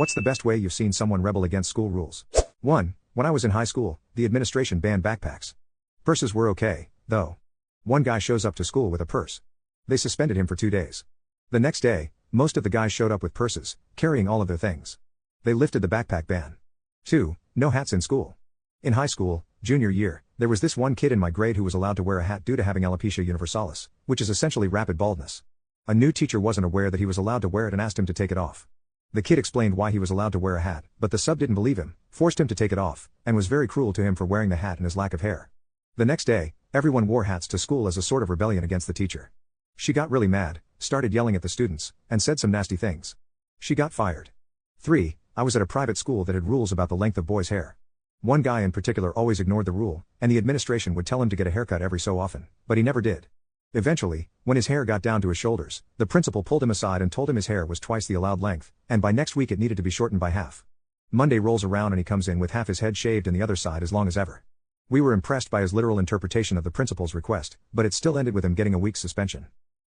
What's the best way you've seen someone rebel against school rules? 1. When I was in high school, the administration banned backpacks. Purses were okay, though. One guy shows up to school with a purse. They suspended him for 2 days. The next day, most of the guys showed up with purses, carrying all of their things. They lifted the backpack ban. 2. No hats in school. In high school, junior year, there was this one kid in my grade who was allowed to wear a hat due to having alopecia universalis, which is essentially rapid baldness. A new teacher wasn't aware that he was allowed to wear it and asked him to take it off. The kid explained why he was allowed to wear a hat, but the sub didn't believe him, forced him to take it off, and was very cruel to him for wearing the hat and his lack of hair. The next day, everyone wore hats to school as a sort of rebellion against the teacher. She got really mad, started yelling at the students, and said some nasty things. She got fired. 3. I was at a private school that had rules about the length of boys' hair. One guy in particular always ignored the rule, and the administration would tell him to get a haircut every so often, but he never did. Eventually, when his hair got down to his shoulders, the principal pulled him aside and told him his hair was twice the allowed length, and by next week it needed to be shortened by half. Monday rolls around and he comes in with half his head shaved and the other side as long as ever. We were impressed by his literal interpretation of the principal's request, but it still ended with him getting a week's suspension.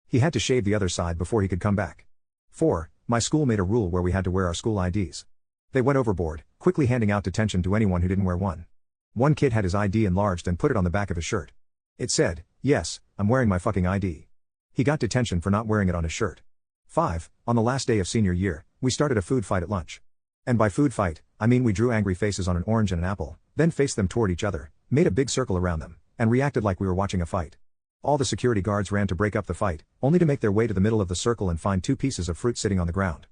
He had to shave the other side before he could come back. 4. My school made a rule where we had to wear our school IDs. They went overboard, quickly handing out detention to anyone who didn't wear one. One kid had his ID enlarged and put it on the back of his shirt. It said, "Yes, I'm wearing my fucking ID." He got detention for not wearing it on his shirt. 5. On the last day of senior year, we started a food fight at lunch. And by food fight, I mean we drew angry faces on an orange and an apple, then faced them toward each other, made a big circle around them, and reacted like we were watching a fight. All the security guards ran to break up the fight, only to make their way to the middle of the circle and find 2 pieces of fruit sitting on the ground.